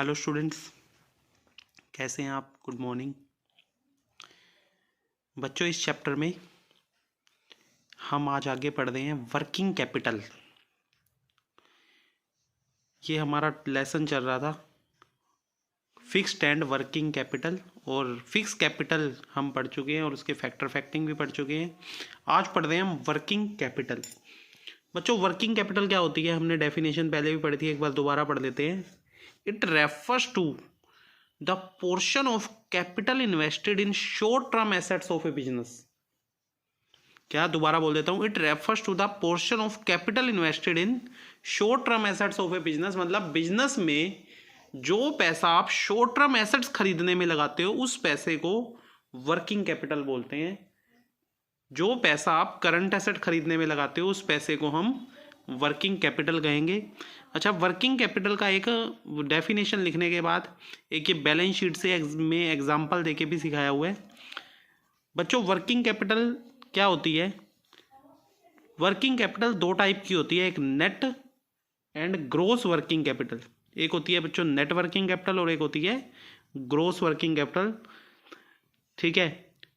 Hello students, कैसे हैं आप? गुड मॉर्निंग बच्चों। इस चैप्टर में हम आज आगे पढ़ रहे हैं वर्किंग कैपिटल। ये हमारा लेसन चल रहा था फिक्स्ड एंड वर्किंग कैपिटल, और फिक्स कैपिटल हम पढ़ चुके हैं और उसके फैक्टर फैक्टिंग भी पढ़ चुके हैं। आज पढ़ रहे हैं हम वर्किंग कैपिटल। बच्चों, वर्किंग कैपिटल क्या होती है? हमने डेफिनेशन पहले भी पढ़ी थी, एक बार दोबारा पढ़ लेते हैं। It refers to the portion of capital invested in short term assets of a business। क्या, दोबारा बोल देता हूं। It refers to the portion of capital invested in short term assets of a business. मतलब बिजनेस में जो पैसा आप शॉर्ट टर्म एसेट्स खरीदने में लगाते हो उस पैसे को वर्किंग कैपिटल बोलते हैं। जो पैसा आप करंट एसेट खरीदने में लगाते हो उस पैसे को हम वर्किंग कैपिटल कहेंगे। अच्छा, वर्किंग कैपिटल का एक डेफिनेशन लिखने के बाद एक ये बैलेंस शीट से में एग्जांपल देके भी सिखाया हुआ है। बच्चों, वर्किंग कैपिटल क्या होती है? वर्किंग कैपिटल दो टाइप की होती है, एक net and gross working capital. एक होती है बच्चों नेट वर्किंग कैपिटल और एक होती है ग्रोस वर्किंग कैपिटल। ठीक है,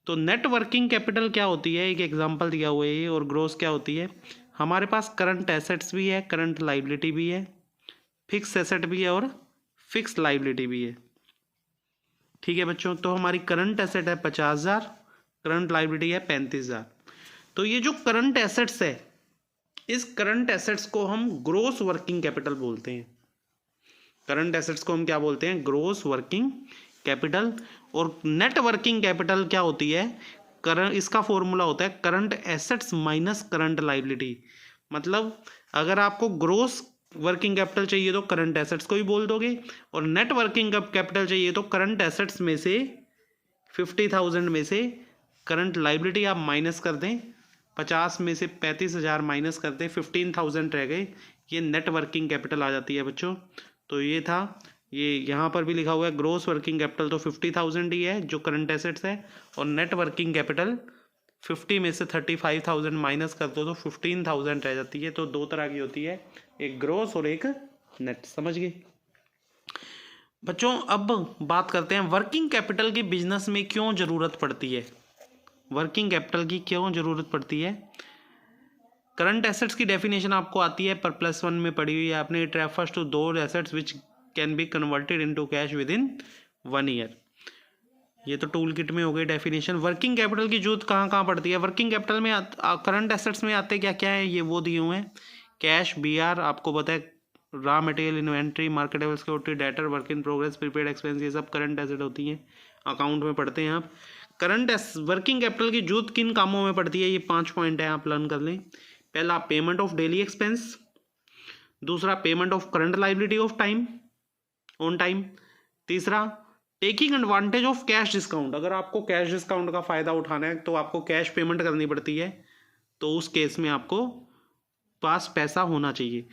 तो नेट वर्किंग कैपिटल क्या होती है, एक एग्जाम्पल दिया हुआ है। और ग्रोस क्या होती है? हमारे पास करंट एसेट्स भी है, करंट लाइबिलिटी भी है, फिक्स एसेट भी है और फिक्स लाइबिलिटी भी है। ठीक है बच्चों, तो हमारी करंट एसेट है 50,000, करंट लाइबिलिटी है 35,000। तो ये जो करंट एसेट्स है, इस करंट एसेट्स को हम ग्रोस वर्किंग कैपिटल बोलते हैं। करंट एसेट्स को हम क्या बोलते हैं? Gross working capital. और नेट वर्किंग कैपिटल क्या होती है? करंट, इसका फॉर्मूला होता है current assets minus current liability. मतलब अगर आपको ग्रोस वर्किंग कैपिटल चाहिए तो करंट एसेट्स को ही बोल दोगे, और नेट वर्किंग कैपिटल चाहिए तो करंट एसेट्स में से 50,000 में से करंट लाइबिलिटी आप माइनस कर दें, 50 में से 35,000 माइनस कर दें, 15,000 रह गए, ये नेट वर्किंग कैपिटल आ जाती है बच्चों। तो ये था, ये यहाँ पर भी लिखा हुआ है ग्रोस वर्किंग कैपिटल तो 50,000 ही है जो करंट एसेट्स है, और नेट वर्किंग कैपिटल 50 में से 35,000 माइनस कर दो तो 15,000 रह जाती है। तो दो तरह की होती है, एक ग्रोस और एक नेट। समझ गए बच्चों? अब बात करते हैं वर्किंग कैपिटल की बिजनेस में क्यों ज़रूरत पड़ती है। वर्किंग कैपिटल की क्यों ज़रूरत पड़ती है? करंट एसेट्स की डेफिनेशन आपको आती है पर +1 में पढ़ी हुई है आपने। It refers to those assets which can be converted into cash within 1 year. ये तो टूल किट में हो गई डेफिनेशन। वर्किंग कैपिटल की जरूरत कहाँ कहाँ पड़ती है? वर्किंग कैपिटल में करंट एसेट्स में आते क्या क्या है, ये वो दिए हुए हैं। कैश, BR आपको पता है, raw material, inventory, marketable security, debtor, work in progress, prepaid expense, ये सब करंट एसेट होती हैं, अकाउंट में पढ़ते हैं आप। करंट वर्किंग कैपिटल की जरूरत किन कामों में पड़ती है? ये 5 पॉइंट है, आप लर्न कर लें। पहला, पेमेंट ऑफ डेली एक्सपेंस। दूसरा, payment of current liability of time on time. तीसरा, taking advantage of cash discount. अगर आपको कैश डिस्काउंट का फ़ायदा उठाना है तो आपको कैश पेमेंट करनी पड़ती है, तो उस केस में आपको पास पैसा होना चाहिए।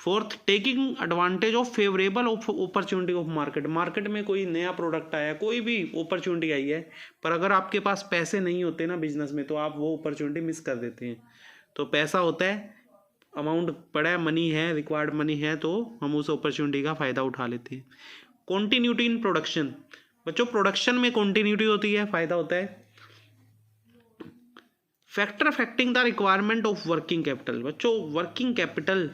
Fourth, taking advantage of favourable opportunity of market. Market में कोई नया प्रोडक्ट आया है, कोई भी अपॉर्चुनिटी आई है, पर अगर आपके पास पैसे नहीं होते ना बिजनेस में, तो आप वो अपॉर्चुनिटी मिस कर देते हैं। तो पैसा होता है, अमाउंट पड़ा है, मनी है, रिक्वायर्ड मनी है, तो हम उस अपॉर्चुनिटी का फ़ायदा उठा लेते हैं। Continuity in production. बच्चों, प्रोडक्शन में कॉन्टीन्यूटी होती है, फ़ायदा होता है। Factor affecting the requirement of working capital. बच्चों, वर्किंग कैपिटल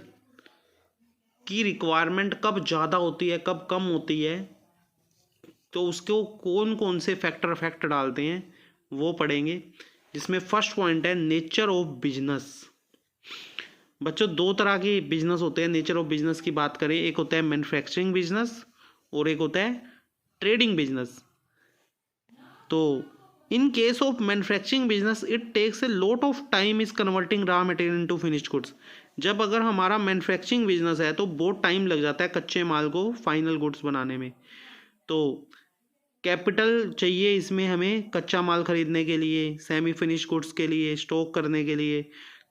की रिक्वायरमेंट कब ज़्यादा होती है, कब कम होती है, तो उसको कौन कौन से फैक्टर अफेक्ट डालते हैं वो पढ़ेंगे। जिसमें फर्स्ट पॉइंट है नेचर ऑफ बिजनेस। बच्चों, दो तरह के बिजनेस होते हैं। नेचर ऑफ बिजनेस की बात करें, एक होता है मैन्युफैक्चरिंग बिजनेस और एक होता है ट्रेडिंग बिजनेस। तो in case of manufacturing business it takes a lot of time is converting raw material into finished goods. जब अगर हमारा मैन्युफैक्चरिंग बिजनेस है तो बहुत टाइम लग जाता है कच्चे माल को फाइनल गुड्स बनाने में। तो कैपिटल चाहिए इसमें हमें कच्चा माल खरीदने के लिए, सेमी फिनिश गुड्स के लिए, स्टॉक करने के लिए।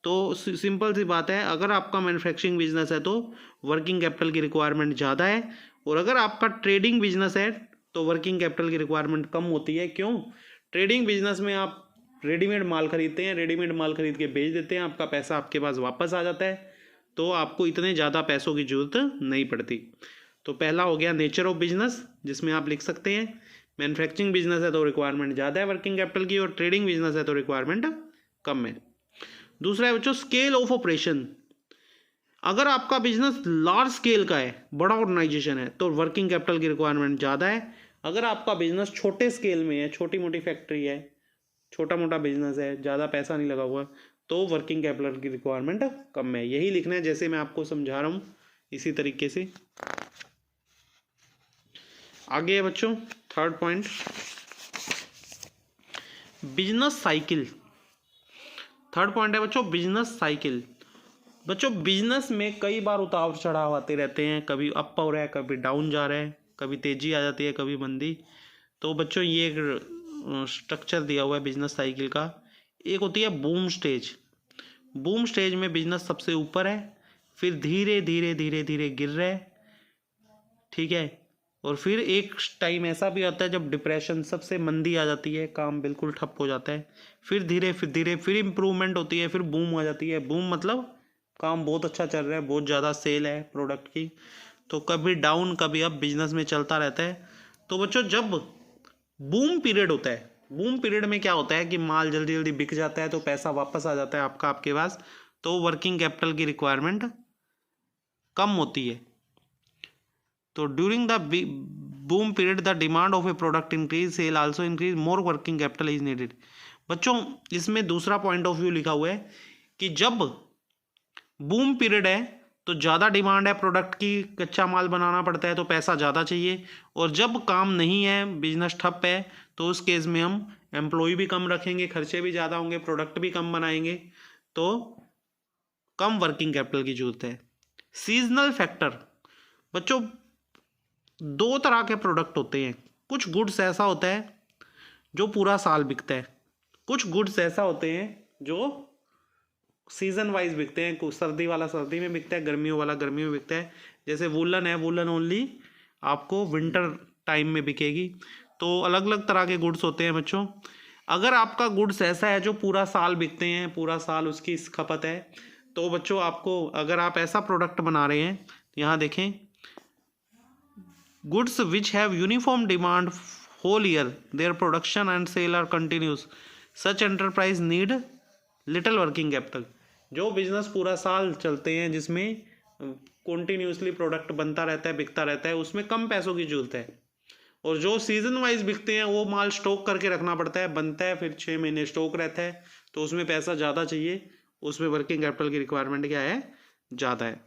तो सिंपल सी बात है, अगर आपका मैन्युफैक्चरिंग बिजनेस है तो वर्किंग कैपिटल की रिक्वायरमेंट ज़्यादा है, और अगर आपका ट्रेडिंग बिजनेस है तो वर्किंग कैपिटल की रिक्वायरमेंट कम होती है। क्यों? ट्रेडिंग बिजनेस में आप रेडीमेड माल खरीदते हैं, रेडीमेड माल खरीद के बेच देते हैं, आपका पैसा आपके पास वापस आ जाता है, तो आपको इतने ज़्यादा पैसों की जरूरत नहीं पड़ती। तो पहला हो गया नेचर ऑफ बिजनेस, जिसमें आप लिख सकते हैं मैन्युफैक्चरिंग बिजनेस है तो रिक्वायरमेंट ज़्यादा है वर्किंग कैपिटल की, और ट्रेडिंग बिजनेस है तो रिक्वायरमेंट कम है। दूसरा है बच्चों स्केल ऑफ ऑपरेशन। अगर आपका बिजनेस लार्ज स्केल का है, बड़ा ऑर्गेनाइजेशन है, तो वर्किंग कैपिटल की रिक्वायरमेंट ज़्यादा है। अगर आपका बिजनेस छोटे स्केल में है, छोटी मोटी फैक्ट्री है, छोटा मोटा बिजनेस है, ज़्यादा पैसा नहीं लगा हुआ, तो वर्किंग कैपिटल की रिक्वायरमेंट कम है। यही लिखना है जैसे मैं आपको समझा रहा हूँ, इसी तरीके से। आगे है बच्चों third point, business cycle. Third point है बच्चों बिजनेस साइकिल। बच्चों बिजनेस में कई बार उतार चढ़ाव आते रहते हैं, कभी अप हो रहा है, कभी डाउन जा रहा है, कभी तेजी आ जाती है, कभी मंदी। तो बच्चों ये एक स्ट्रक्चर दिया हुआ है बिजनेस साइकिल का। एक होती है बूम स्टेज। बूम स्टेज में बिजनेस सबसे ऊपर है, फिर धीरे धीरे धीरे धीरे गिर रहा है, ठीक है। और फिर एक टाइम ऐसा भी आता है जब डिप्रेशन, सबसे मंदी आ जाती है, काम बिल्कुल ठप हो जाता है। फिर धीरे फिर इम्प्रूवमेंट होती है, फिर बूम आ जाती है। बूम मतलब काम बहुत अच्छा चल रहा है, बहुत ज़्यादा सेल है प्रोडक्ट की। तो कभी डाउन कभी अप बिजनेस में चलता रहता है। तो बच्चों जब बूम पीरियड होता है, बूम पीरियड में क्या होता है कि माल जल्दी जल्दी बिक जाता है, तो पैसा वापस आ जाता है आपके पास, तो वर्किंग कैपिटल की रिक्वायरमेंट कम होती है। तो during the boom period the demand of a product increase, sale also increase, more working capital is needed. बच्चों इसमें दूसरा पॉइंट ऑफ व्यू लिखा हुआ है कि जब बूम पीरियड है तो ज़्यादा डिमांड है प्रोडक्ट की, कच्चा माल बनाना पड़ता है तो पैसा ज़्यादा चाहिए। और जब काम नहीं है, बिजनेस ठप है, तो उस केस में हम एम्प्लॉय भी कम रखेंगे, खर्चे भी ज़्यादा होंगे, प्रोडक्ट भी कम बनाएंगे, तो कम वर्किंग कैपिटल की जरूरत है। Seasonal factor. बच्चों दो तरह के प्रोडक्ट होते हैं। कुछ गुड्स ऐसा होता है जो पूरा साल बिकता है, कुछ गुड्स ऐसा होते हैं जो सीजन वाइज बिकते हैं। कुछ सर्दी वाला सर्दी में बिकता है, गर्मियों वाला गर्मी में बिकता है। जैसे वुलन है, वुलन ओनली आपको विंटर टाइम में बिकेगी। तो अलग अलग तरह के गुड्स होते हैं बच्चों। अगर आपका गुड्स ऐसा है जो पूरा साल बिकते हैं, पूरा साल उसकी खपत है, तो बच्चों आपको, अगर आप ऐसा प्रोडक्ट बना रहे हैं, यहाँ देखें, goods which have uniform demand whole year, their production and sale are continuous, such enterprise need little working capital. जो बिजनेस पूरा साल चलते हैं, जिसमें कॉन्टीन्यूसली प्रोडक्ट बनता रहता है, बिकता रहता है, उसमें कम पैसों की जरूरत है। और जो सीजन वाइज बिकते हैं वो माल स्टॉक करके रखना पड़ता है, बनता है फिर 6 महीने स्टॉक रहता है, तो उसमें पैसा ज़्यादा चाहिए, उसमें वर्किंग कैपिटल की रिक्वायरमेंट क्या है, ज़्यादा है।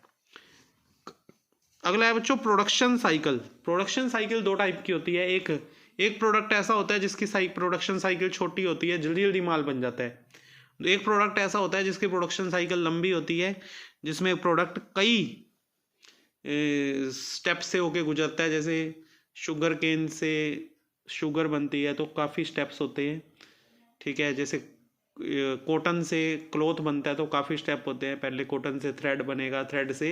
अगला है बच्चों प्रोडक्शन साइकिल। प्रोडक्शन साइकिल दो टाइप की होती है। एक प्रोडक्ट ऐसा होता है जिसकी प्रोडक्शन साइकिल छोटी होती है, जल्दी जल्दी माल बन जाता है। एक प्रोडक्ट ऐसा होता है जिसकी प्रोडक्शन साइकिल लंबी होती है, जिसमें प्रोडक्ट कई स्टेप से होके गुजरता है। जैसे शुगर केन से शुगर बनती है तो काफ़ी स्टेप्स होते हैं, ठीक है। जैसे कॉटन से क्लॉथ बनता है तो काफ़ी स्टेप होते हैं। पहले कॉटन से थ्रेड बनेगा, थ्रेड से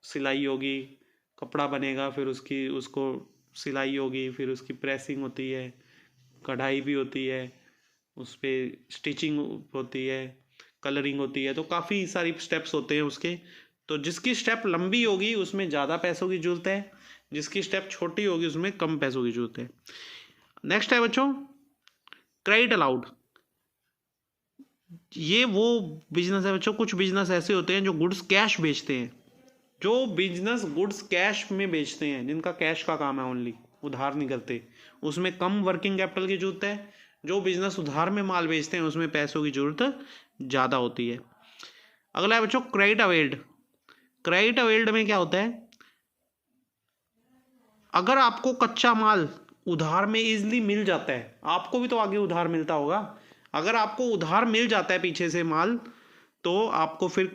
सिलाई होगी, कपड़ा बनेगा, फिर उसको सिलाई होगी, फिर उसकी प्रेसिंग होती है, कढ़ाई भी होती है, उस पर स्टिचिंग होती है, कलरिंग होती है। तो काफ़ी सारी स्टेप्स होते हैं उसके। तो जिसकी स्टेप लंबी होगी उसमें ज़्यादा पैसों की जरूरत है, जिसकी स्टेप छोटी होगी उसमें कम पैसों की जरूरत है। नेक्स्ट है बच्चों क्रेडिट अलाउड। ये वो बिजनेस है बच्चों, कुछ बिजनेस ऐसे होते हैं जो गुड्स कैश बेचते हैं। जो बिजनेस गुड्स कैश में बेचते हैं, जिनका कैश का काम है, ओनली उधार नहीं करते, उसमें कम वर्किंग कैपिटल की जरूरत है। जो बिजनेस उधार में माल बेचते हैं उसमें पैसों की जरूरत ज़्यादा होती है। अगला है बच्चों क्रेडिट अवेल्ड। क्रेडिट अवेल्ड में क्या होता है, अगर आपको कच्चा माल उधार में इजीली मिल जाता है, आपको भी तो आगे उधार मिलता होगा, अगर आपको उधार मिल जाता है पीछे से माल, तो आपको फिर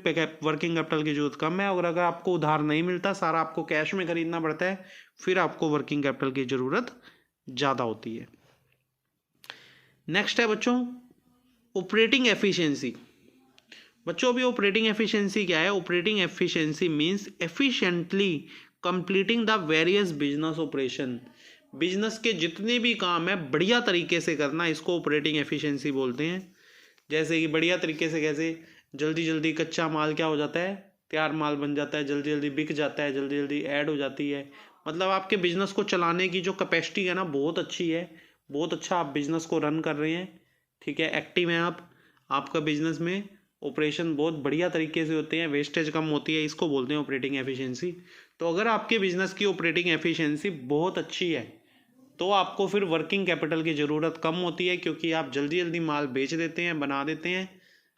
वर्किंग कैपिटल की जरूरत कम है। और अगर आपको उधार नहीं मिलता, सारा आपको कैश में खरीदना पड़ता है, फिर आपको वर्किंग कैपिटल की जरूरत ज़्यादा होती है। नेक्स्ट है बच्चों ऑपरेटिंग एफिशिएंसी। बच्चों अभी ऑपरेटिंग एफिशिएंसी क्या है? Operating efficiency means efficiently completing the various business operation. Business के जितने भी काम है बढ़िया तरीके से करना, इसको ऑपरेटिंग एफिशिएंसी बोलते हैं। जैसे कि बढ़िया तरीके से कैसे, जल्दी जल्दी कच्चा माल क्या हो जाता है, तैयार माल बन जाता है, जल्दी जल्दी बिक जाता है, जल्दी जल्दी ऐड हो जाती है। मतलब आपके बिजनेस को चलाने की जो कैपेसिटी है ना बहुत अच्छी है, बहुत अच्छा आप बिजनेस को रन कर रहे हैं। ठीक है, एक्टिव हैं आप, आपका बिजनेस में ऑपरेशन बहुत बढ़िया तरीके से होते हैं, वेस्टेज कम होती है, इसको बोलते हैं ऑपरेटिंग एफिशिएंसी। तो अगर आपके बिजनेस की ऑपरेटिंग एफिशिएंसी बहुत अच्छी है तो आपको फिर वर्किंग कैपिटल की ज़रूरत कम होती है, क्योंकि आप जल्दी जल्दी माल बेच देते हैं, बना देते हैं,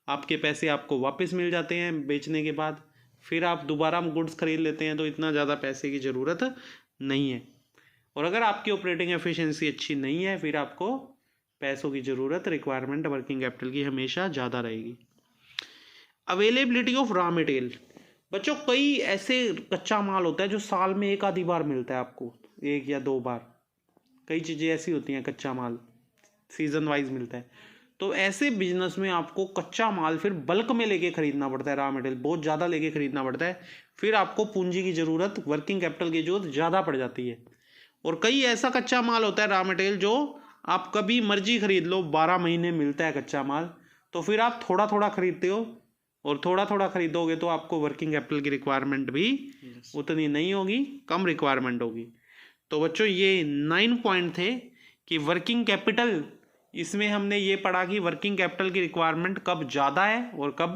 आपके पैसे आपको वापस मिल जाते हैं बेचने के बाद। फिर आप दोबारा गुड्स खरीद लेते हैं, तो इतना ज़्यादा पैसे की ज़रूरत नहीं है। और अगर आपकी ऑपरेटिंग एफिशिएंसी अच्छी नहीं है फिर आपको पैसों की ज़रूरत, रिक्वायरमेंट वर्किंग कैपिटल की हमेशा ज़्यादा रहेगी। Availability of raw material. बच्चों कई ऐसे कच्चा माल होता है जो साल में एक आधी बार मिलता है आपको, 1 या 2 बार। कई चीज़ें ऐसी होती हैं कच्चा माल सीजन वाइज मिलता है। तो ऐसे बिजनेस में आपको कच्चा माल फिर बल्क में लेके खरीदना पड़ता है, रॉ मटेरियल बहुत ज़्यादा लेके खरीदना पड़ता है। फिर आपको पूंजी की ज़रूरत, वर्किंग कैपिटल की ज़रूरत ज़्यादा पड़ जाती है। और कई ऐसा कच्चा माल होता है रॉ मटेरियल जो आप कभी मर्जी खरीद लो, 12 महीने मिलता है कच्चा माल। तो फिर आप थोड़ा थोड़ा खरीदते हो, और थोड़ा थोड़ा खरीदोगे तो आपको वर्किंग कैपिटल की रिक्वायरमेंट भी उतनी नहीं होगी, कम रिक्वायरमेंट होगी। तो बच्चों ये 9 पॉइंट थे कि वर्किंग कैपिटल, इसमें हमने ये पढ़ा कि वर्किंग कैपिटल की रिक्वायरमेंट कब ज़्यादा है और कब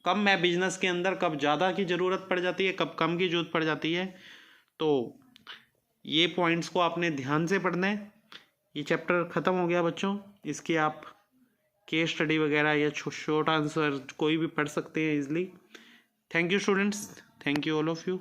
कम है बिजनेस के अंदर, कब ज़्यादा की ज़रूरत पड़ जाती है, कब कम की ज़रूरत पड़ जाती है। तो ये पॉइंट्स को आपने ध्यान से पढ़ना है। ये चैप्टर ख़त्म हो गया बच्चों, इसकी आप केस स्टडी वगैरह या शॉर्ट आंसर कोई भी पढ़ सकते हैं easily. Thank you students, thank you all of you.